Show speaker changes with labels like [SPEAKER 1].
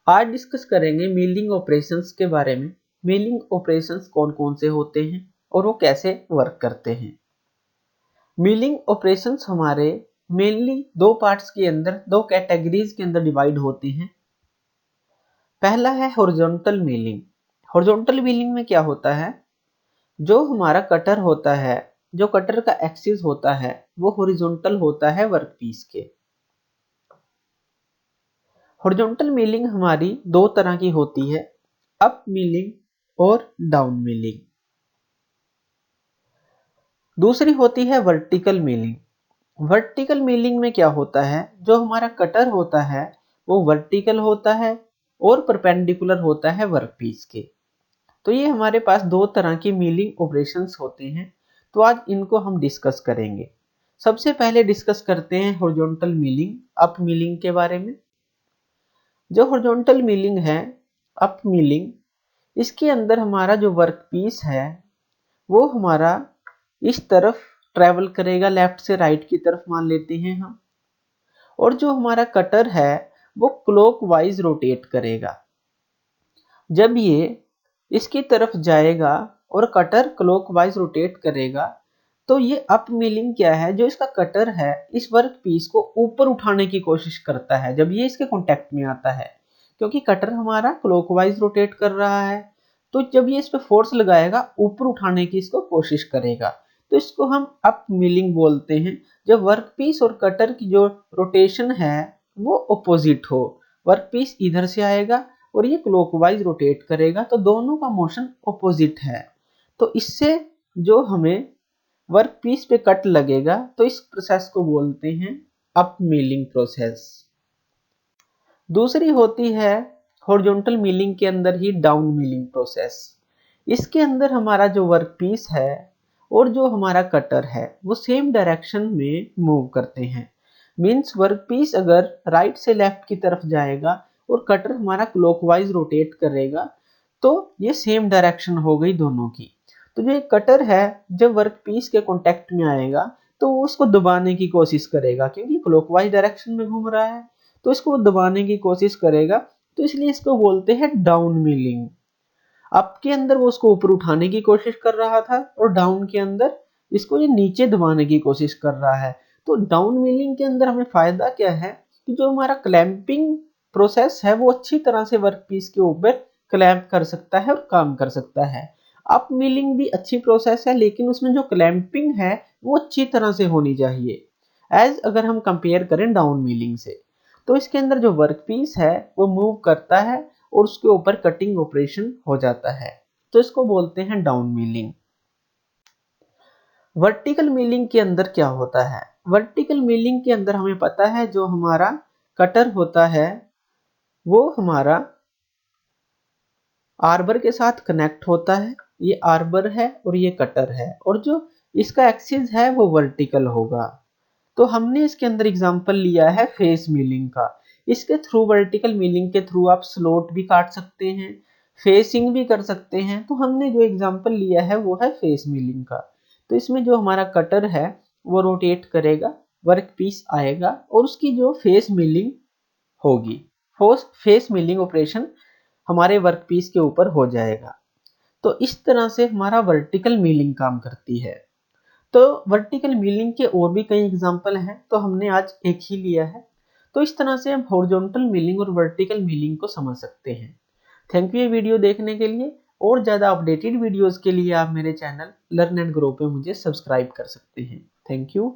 [SPEAKER 1] आज डिस्कस करेंगे milling operations के बारे में। मिलिंग ऑपरेशंस कौन कौन से होते हैं और वो कैसे वर्क करते हैं। मिलिंग ऑपरेशंस हमारे मेनली दो पार्ट्स के अंदर, दो कैटेगरीज के अंदर डिवाइड होती हैं। पहला है हॉरिजॉन्टल मिलिंग। हॉरिजॉन्टल मिलिंग में क्या होता है, जो हमारा कटर होता है, जो कटर का एक्सिस होता है वो हॉरिजॉन्टल होता है वर्कपीस के। हॉरिजॉन्टल मिलिंग हमारी दो तरह की होती है, अप मिलिंग और डाउन मिलिंग। दूसरी होती है वर्टिकल मिलिंग। वर्टिकल मिलिंग में क्या होता है, जो हमारा कटर होता है वो वर्टिकल होता है और परपेंडिकुलर होता है वर्कपीस के। तो ये हमारे पास दो तरह की मिलिंग ऑपरेशंस होते हैं। तो आज इनको हम डिस्कस करेंगे। सबसे पहले डिस्कस करते हैं हॉरिजॉन्टल मिलिंग, अप मिलिंग के बारे में। जो हॉरिजॉन्टल मिलिंग है, अप मिलिंग, इसके अंदर हमारा जो वर्कपीस है वो हमारा इस तरफ ट्रेवल करेगा, लेफ्ट से राइट की तरफ मान लेते हैं हम। और जो हमारा कटर है वो क्लॉकवाइज रोटेट करेगा। जब ये इसकी तरफ जाएगा और कटर क्लॉकवाइज रोटेट करेगा तो ये अप मिलिंग क्या है, जो इसका कटर है इस वर्क पीस को ऊपर उठाने की कोशिश करता है जब ये इसके कांटेक्ट में आता है। क्योंकि कटर हमारा क्लॉकवाइज रोटेट कर रहा है, तो जब ये इस पे फोर्स लगाएगा ऊपर उठाने की इसको कोशिश करेगा, तो इसको हम अप मिलिंग बोलते हैं। जब वर्क पीस और कटर की जो रोटेशन है वो अपोजिट हो, वर्क पीस इधर से आएगा और ये क्लॉकवाइज रोटेट करेगा, तो दोनों का मोशन अपोजिट है। तो इससे जो हमें वर्क पीस पे कट लगेगा, तो इस प्रोसेस को बोलते हैं अप मिलिंग प्रोसेस। दूसरी होती है हॉरिजॉन्टल मिलिंग के अंदर ही डाउन मिलिंग प्रोसेस। इसके अंदर हमारा जो वर्क पीस है और जो हमारा कटर है वो सेम डायरेक्शन में मूव करते हैं। मींस वर्क पीस अगर राइट से लेफ्ट की तरफ जाएगा और कटर हमारा क्लॉकवाइज रोटेट करेगा, तो ये सेम डायरेक्शन हो गई दोनों की। तो जो एक कटर है जब वर्क पीस के कांटेक्ट में आएगा तो वो उसको दबाने की कोशिश करेगा, क्योंकि क्लॉकवाइज डायरेक्शन में घूम रहा है तो इसको दबाने की कोशिश करेगा। तो इसलिए इसको बोलते हैं डाउन मिलिंग। अप के अंदर वो उसको ऊपर उठाने की कोशिश कर रहा था और डाउन के अंदर इसको ये नीचे दबाने की कोशिश कर रहा है। तो डाउन मिलिंग के अंदर हमें फायदा क्या है कि जो हमारा क्लैंपिंग प्रोसेस है वो अच्छी तरह से वर्कपीस के ऊपर क्लैंप कर सकता है और काम कर सकता है। अप मिलिंग भी अच्छी प्रोसेस है, लेकिन उसमें जो क्लैंपिंग है वो अच्छी तरह से होनी चाहिए एज अगर हम कंपेयर करें डाउन मिलिंग से। तो इसके अंदर जो वर्कपीस है वो मूव करता है और उसके ऊपर कटिंग ऑपरेशन हो जाता है, तो इसको बोलते हैं डाउन मिलिंग। वर्टिकल मिलिंग के अंदर क्या होता है, वर्टिकल मिलिंग के अंदर हमें पता है जो हमारा कटर होता है वो हमारा आर्बर के साथ कनेक्ट होता है। ये आर्बर है और ये कटर है, और जो इसका एक्सिस है वो वर्टिकल होगा। तो हमने इसके अंदर एग्जांपल लिया है फेस मिलिंग का। इसके थ्रू, वर्टिकल मिलिंग के थ्रू आप स्लॉट भी काट सकते हैं, फेसिंग भी कर सकते हैं। तो हमने जो एग्जांपल लिया है वो है फेस मिलिंग का। तो इसमें जो हमारा कटर है वो रोटेट करेगा, वर्क पीस आएगा और उसकी जो फेस मिलिंग होगी, फेस मिलिंग ऑपरेशन हमारे वर्क पीस के ऊपर हो जाएगा। तो इस तरह से हमारा वर्टिकल मिलिंग काम करती है। तो वर्टिकल मिलिंग के और भी कई एग्जांपल हैं, तो हमने आज एक ही लिया है। तो इस तरह से हम हॉरिजॉन्टल मिलिंग और वर्टिकल मिलिंग को समझ सकते हैं। थैंक यू ये वीडियो देखने के लिए। और ज़्यादा अपडेटेड वीडियोस के लिए आप मेरे चैनल लर्न एंड ग्रो पे मुझे सब्सक्राइब कर सकते हैं। Thank you.